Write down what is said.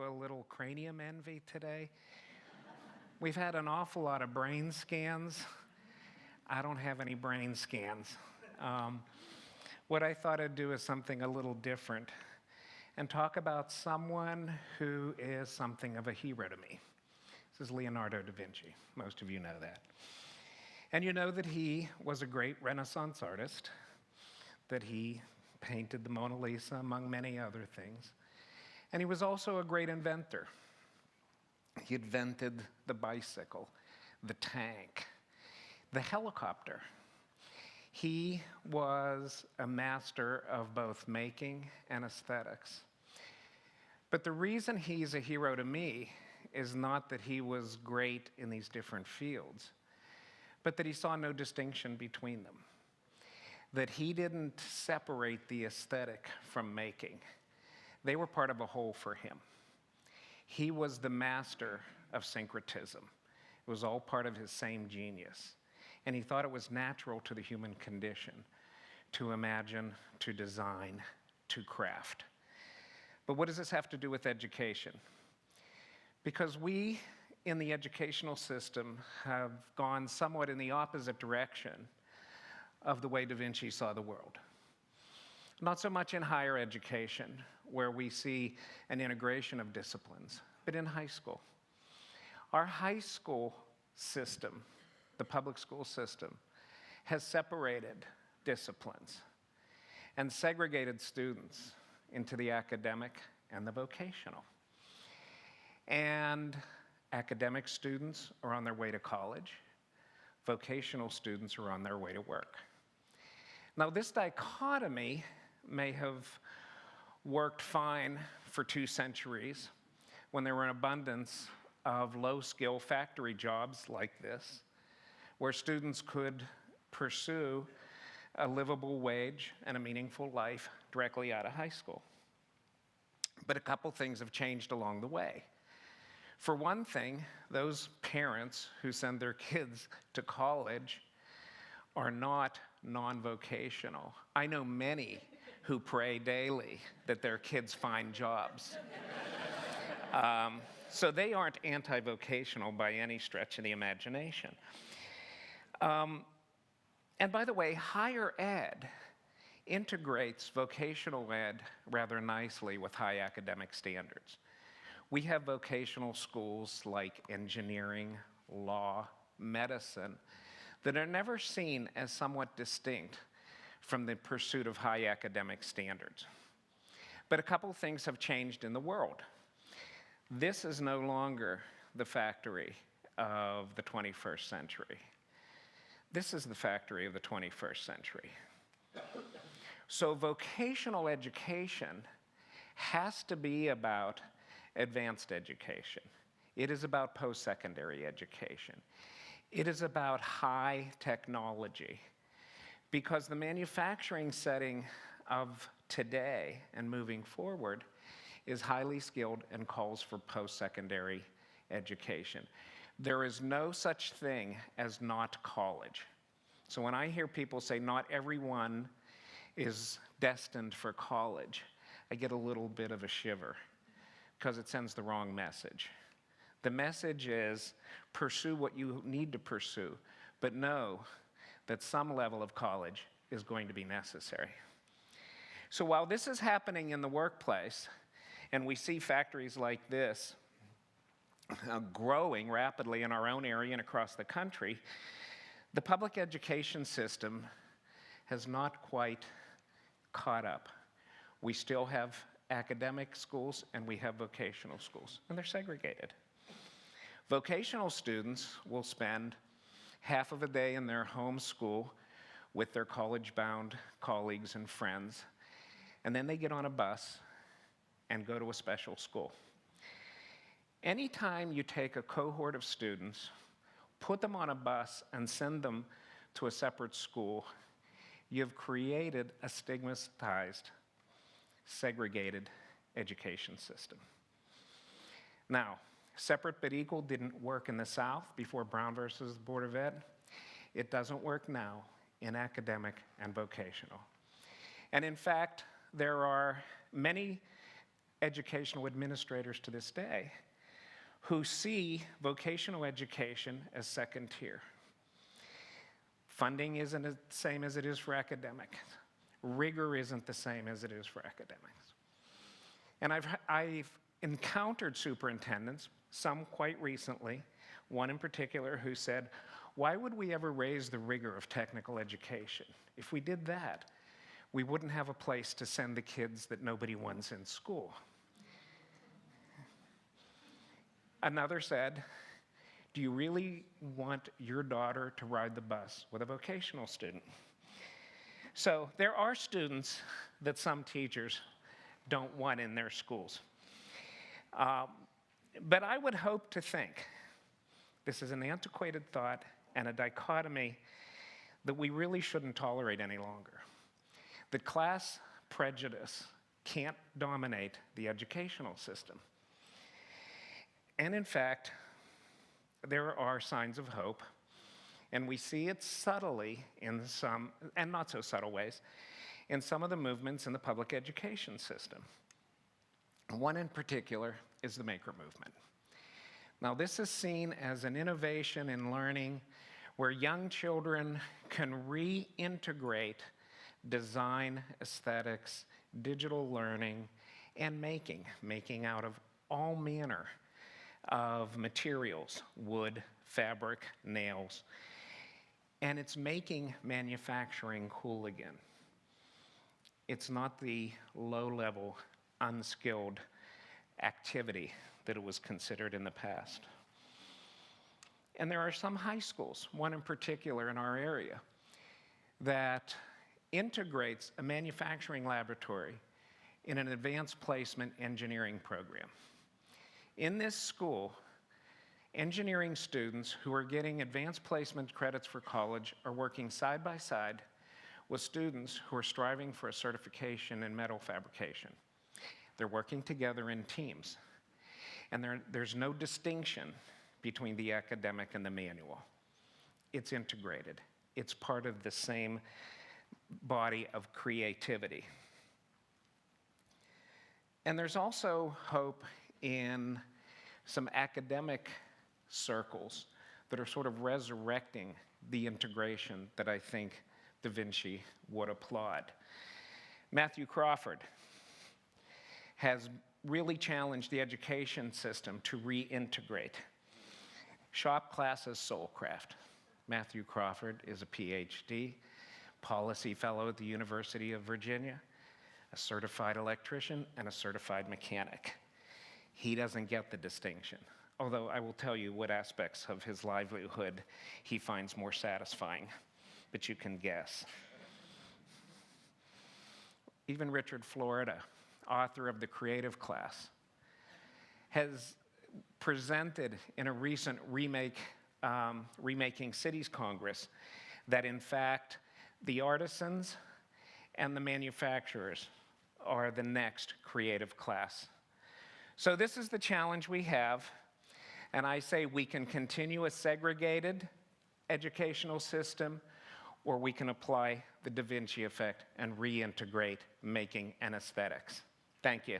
to a little cranium envy today. We've had an awful lot of brain scans. I don't have any brain scans. What I thought I'd do is something a little different and talk about someone who is something of a hero to me. This is Leonardo da Vinci. Most of you know that. And you know that he was a great Renaissance artist, that he painted the Mona Lisa, among many other things. And he was also a great inventor. He invented the bicycle, the tank, the helicopter. He was a master of both making and aesthetics. But the reason he's a hero to me is not that he was great in these different fields, but that he saw no distinction between them. That he didn't separate the aesthetic from making. They were part of a whole for him. He was the master of syncretism. It was all part of his same genius. And he thought it was natural to the human condition to imagine, to design, to craft. But what does this have to do with education? Because we, in the educational system, have gone somewhat in the opposite direction of the way Da Vinci saw the world. Not so much in higher education, where we see an integration of disciplines, but in high school. Our high school system, the public school system, has separated disciplines and segregated students into the academic and the vocational. And academic students are on their way to college. Vocational students are on their way to work. Now, this dichotomy may have worked fine for 2 centuries when there were an abundance of low-skill factory jobs like this, where students could pursue a livable wage and a meaningful life directly out of high school. But a couple things have changed along the way. For one thing, those parents who send their kids to college are not non-vocational. I know many who pray daily that their kids find jobs. So they aren't anti-vocational by any stretch of the imagination. And by the way, higher ed integrates vocational ed rather nicely with high academic standards. We have vocational schools like engineering, law, medicine, that are never seen as somewhat distinct from the pursuit of high academic standards. But a couple things have changed in the world. This is no longer the factory of the 21st century. This is the factory of the 21st century. So vocational education has to be about advanced education. It is about post-secondary education. It is about high technology, because the manufacturing setting of today and moving forward is highly skilled and calls for post-secondary education. There is no such thing as not college. So when I hear people say not everyone is destined for college, I get a little bit of a shiver, because it sends the wrong message. The message is pursue what you need to pursue, but know that some level of college is going to be necessary. So while this is happening in the workplace, and we see factories like this growing rapidly in our own area and across the country, the public education system has not quite caught up. We still have academic schools and we have vocational schools, and they're segregated. Vocational students will spend half of a day in their home school with their college-bound colleagues and friends, and then they get on a bus and go to a special school. Anytime you take a cohort of students, put them on a bus, and send them to a separate school, you've created a stigmatized, segregated education system. Now, separate but equal didn't work in the South before Brown versus the Board of Ed. It doesn't work now in academic and vocational. And in fact, there are many educational administrators to this day who see vocational education as second tier. Funding isn't the same as it is for academics. Rigor isn't the same as it is for academics. And I've encountered superintendents, some quite recently, one in particular who said, why would we ever raise the rigor of technical education? If we did that, we wouldn't have a place to send the kids that nobody wants in school. Another said, do you really want your daughter to ride the bus with a vocational student? So there are students that some teachers don't want in their schools. But I would hope to think, this is an antiquated thought and a dichotomy that we really shouldn't tolerate any longer. That class prejudice can't dominate the educational system. And in fact, there are signs of hope, and we see it subtly in some, and not so subtle ways, in some of the movements in the public education system. One in particular is the maker movement. Now, this is seen as an innovation in learning where young children can reintegrate design, aesthetics, digital learning, and making out of all manner of materials, wood, fabric, nails, and it's making manufacturing cool again. It's not the low-level, unskilled activity that it was considered in the past. And there are some high schools, one in particular in our area, that integrates a manufacturing laboratory in an advanced placement engineering program. In this school, engineering students who are getting advanced placement credits for college are working side by side with students who are striving for a certification in metal fabrication. They're working together in teams. And there's no distinction between the academic and the manual. It's integrated. It's part of the same body of creativity. And there's also hope in some academic circles that are sort of resurrecting the integration that I think Da Vinci would applaud. Matthew Crawford has really challenged the education system to reintegrate. Shop class as soul craft. Matthew Crawford is a PhD, policy fellow at the University of Virginia, a certified electrician, and a certified mechanic. He doesn't get the distinction, although I will tell you what aspects of his livelihood he finds more satisfying, but you can guess. Even Richard Florida, author of The Creative Class, has presented in a recent Remaking Cities Congress that in fact the artisans and the manufacturers are the next creative class. So this is the challenge we have, and I say we can continue a segregated educational system, or we can apply the Da Vinci effect and reintegrate making and aesthetics. Thank you.